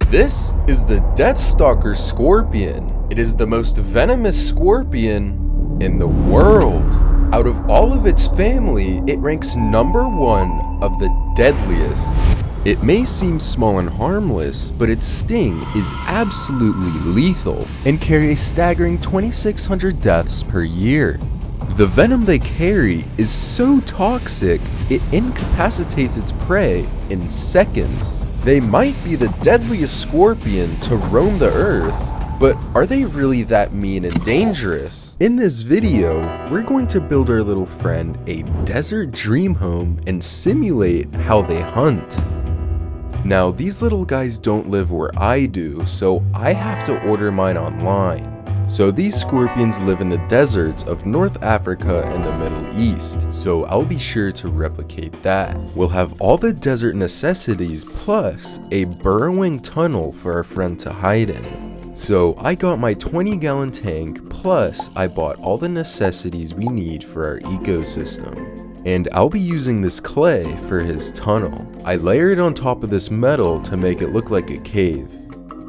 This is the deathstalker scorpion. It is the most venomous scorpion in the world. Out of all of its family, it ranks number 1 of the deadliest. It may seem small and harmless, but its sting is absolutely lethal and carry a staggering 2,600 deaths per year. The venom they carry is so toxic, it incapacitates its prey in seconds. They might be the deadliest scorpion to roam the earth, but are they really that mean and dangerous? In this video, we're going to build our little friend a desert dream home and simulate how they hunt. Now, these little guys don't live where I do, so I have to order mine online. So these scorpions live in the deserts of North Africa and the Middle East, so I'll be sure to replicate that. We'll have all the desert necessities plus a burrowing tunnel for our friend to hide in. So I got my 20-gallon tank, plus I bought all the necessities we need for our ecosystem. And I'll be using this clay for his tunnel. I layer it on top of this metal to make it look like a cave.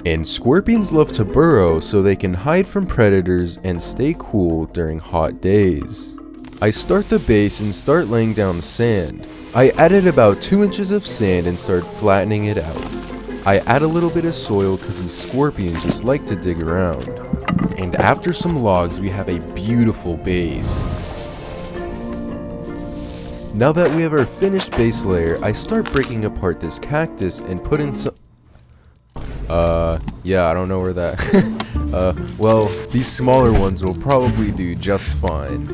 And scorpions love to burrow so they can hide from predators and stay cool during hot days. I start the base and start laying down sand. I added about 2 inches of sand and start flattening it out. I add a little bit of soil because these scorpions just like to dig around. And after some logs, we have a beautiful base. Now that we have our finished base layer, I start breaking apart this cactus and put in some... yeah, I don't know where that... well, these smaller ones will probably do just fine.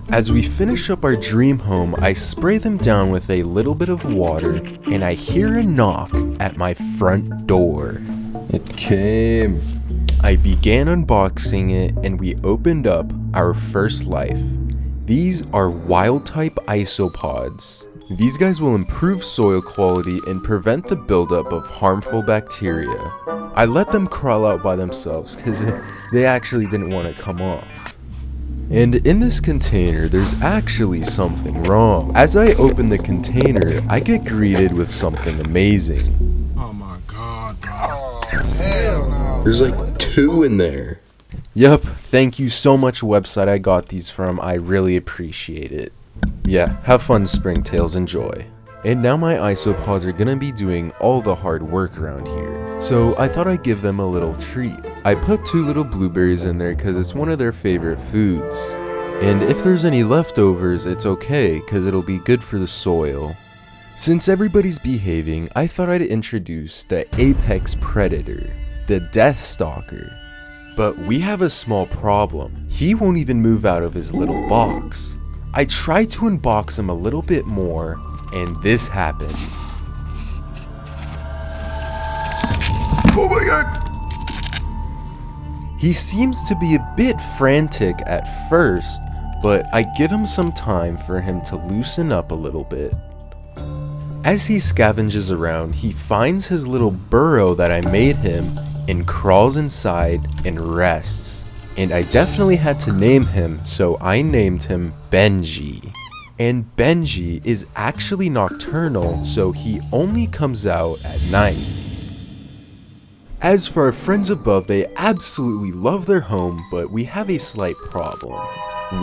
As we finish up our dream home, I spray them down with a little bit of water, and I hear a knock at my front door. It came. I began unboxing it, and we opened up our first life. These are wild-type isopods. These guys will improve soil quality and prevent the buildup of harmful bacteria. I let them crawl out by themselves because they actually didn't want to come off. And in this container, there's actually something wrong. As I open the container, I get greeted with something amazing. Oh my god, bro. Oh, hell no. There's like 2 in there. Yup, thank you so much, website I got these from. I really appreciate it. Yeah, have fun, Springtails, enjoy. And now my isopods are gonna be doing all the hard work around here. So I thought I'd give them a little treat. I put 2 little blueberries in there because it's one of their favorite foods. And if there's any leftovers, it's okay because it'll be good for the soil. Since everybody's behaving, I thought I'd introduce the apex predator, the deathstalker. But we have a small problem. He won't even move out of his little box. I try to unbox him a little bit more, and this happens. Oh my god! He seems to be a bit frantic at first, but I give him some time for him to loosen up a little bit. As he scavenges around, he finds his little burrow that I made him and crawls inside and rests. And I definitely had to name him, so I named him Benji. And Benji is actually nocturnal, so he only comes out at night. As for our friends above, they absolutely love their home, but we have a slight problem.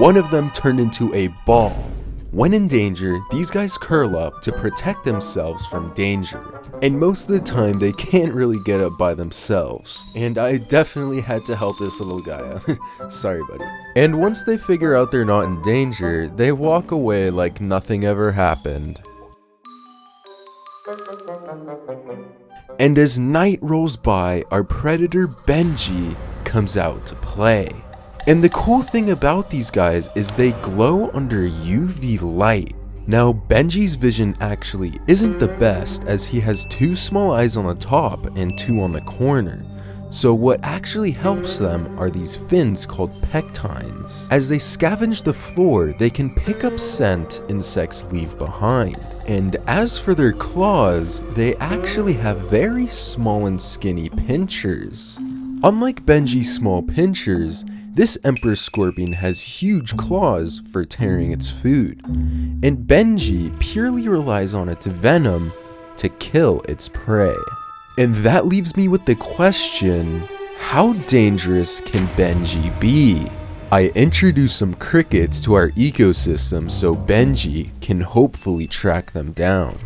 One of them turned into a ball. When in danger, these guys curl up to protect themselves from danger. And most of the time, they can't really get up by themselves. And I definitely had to help this little guy out. Sorry, buddy. And once they figure out they're not in danger, they walk away like nothing ever happened. And as night rolls by, our predator Benji comes out to play. And the cool thing about these guys is they glow under UV light. Now, Benji's vision actually isn't the best as he has 2 small eyes on the top and 2 on the corner. So what actually helps them are these fins called pectines. As they scavenge the floor, they can pick up scent insects leave behind. And as for their claws, they actually have very small and skinny pinchers. Unlike Benji's small pinchers, this emperor scorpion has huge claws for tearing its food, and Benji purely relies on its venom to kill its prey. And that leaves me with the question, how dangerous can Benji be? I introduce some crickets to our ecosystem so Benji can hopefully track them down.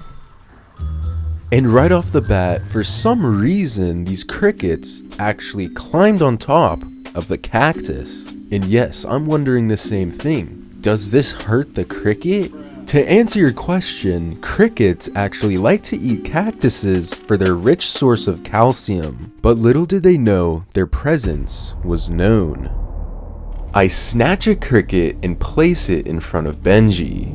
And right off the bat, for some reason, these crickets actually climbed on top of the cactus. And yes, I'm wondering the same thing. Does this hurt the cricket? To answer your question, crickets actually like to eat cactuses for their rich source of calcium, but little did they know their presence was known. I snatch a cricket and place it in front of Benji.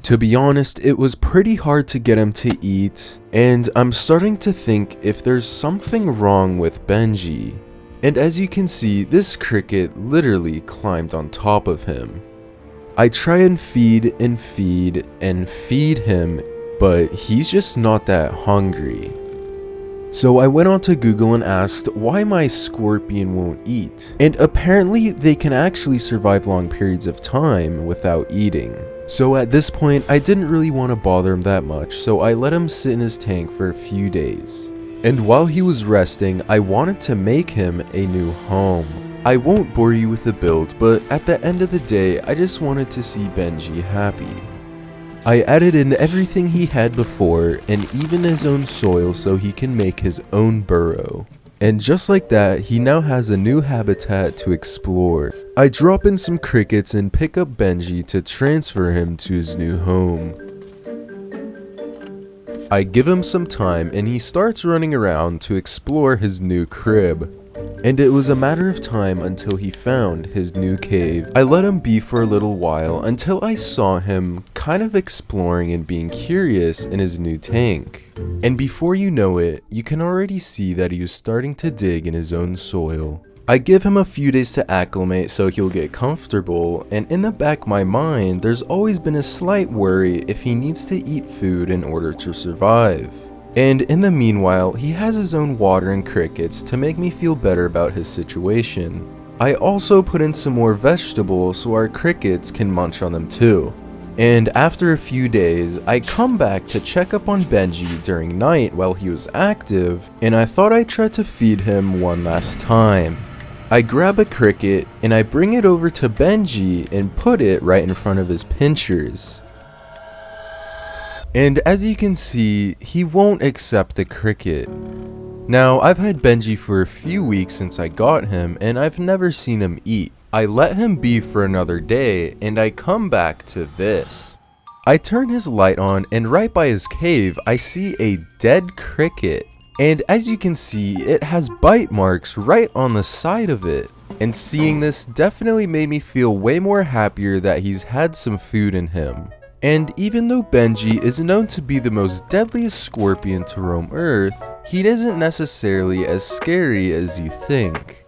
To be honest, it was pretty hard to get him to eat, and I'm starting to think if there's something wrong with Benji. And as you can see, this cricket literally climbed on top of him. I try and feed and feed and feed him, but he's just not that hungry. So I went onto Google and asked why my scorpion won't eat. And apparently they can actually survive long periods of time without eating. So at this point, I didn't really want to bother him that much, so I let him sit in his tank for a few days. And while he was resting, I wanted to make him a new home. I won't bore you with the build, but at the end of the day, I just wanted to see Benji happy. I added in everything he had before, and even his own soil so he can make his own burrow. And just like that, he now has a new habitat to explore. I drop in some crickets and pick up Benji to transfer him to his new home. I give him some time and he starts running around to explore his new crib. And it was a matter of time until he found his new cave. I let him be for a little while until I saw him kind of exploring and being curious in his new tank. And before you know it, you can already see that he was starting to dig in his own soil. I give him a few days to acclimate so he'll get comfortable, and in the back of my mind, there's always been a slight worry if he needs to eat food in order to survive. And in the meanwhile, he has his own water and crickets to make me feel better about his situation. I also put in some more vegetables so our crickets can munch on them too. And after a few days, I come back to check up on Benji during night while he was active, and I thought I'd try to feed him one last time. I grab a cricket and I bring it over to Benji and put it right in front of his pinchers. And as you can see, he won't accept the cricket. Now, I've had Benji for a few weeks since I got him, and I've never seen him eat. I let him be for another day, and I come back to this. I turn his light on, and right by his cave, I see a dead cricket. And as you can see, it has bite marks right on the side of it. And seeing this definitely made me feel way more happier that he's had some food in him. And even though Benji is known to be the most deadliest scorpion to roam Earth, he isn't necessarily as scary as you think.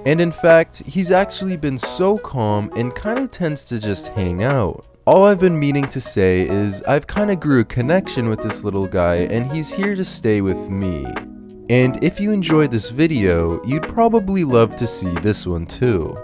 And in fact, he's actually been so calm and kinda tends to just hang out. All I've been meaning to say is I've kinda grew a connection with this little guy and he's here to stay with me. And if you enjoyed this video, you'd probably love to see this one too.